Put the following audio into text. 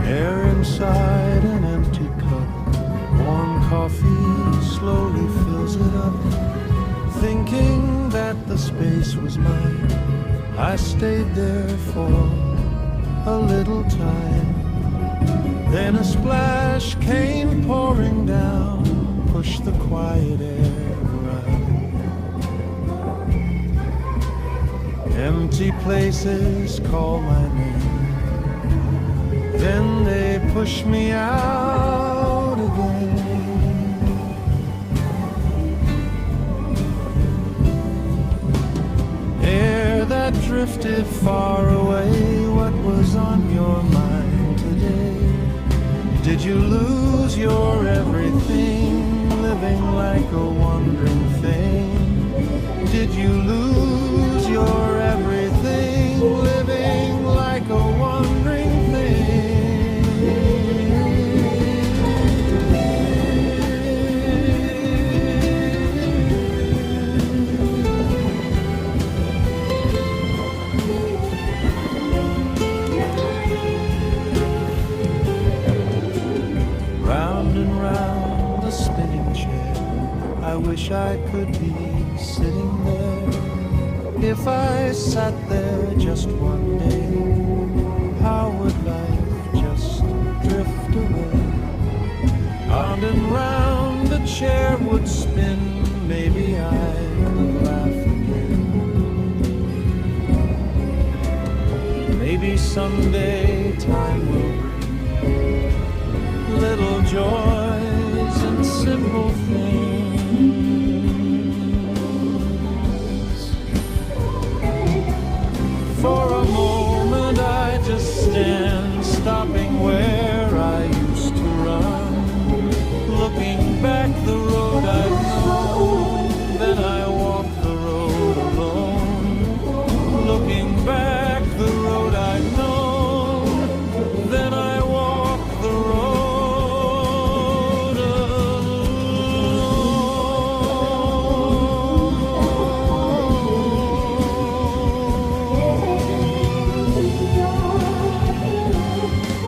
Air inside an empty cup, warm coffee slowly fills it up. Thinking that the space was mine, I stayed there for a little time. Then a splash came pouring down, pushed the quiet air around. Empty places call my name, then they push me out again. Air that drifted far away, what was on your mind today? Did you lose your everything, living like a wandering thing? Did you lose your everything, living like a wandering thing? Round and round the spinning chair, I wish I could be sitting there. If I sat there just one day, how would life just drift away? Round and round the chair would spin, maybe I'd laugh again. Maybe someday time will bring little joy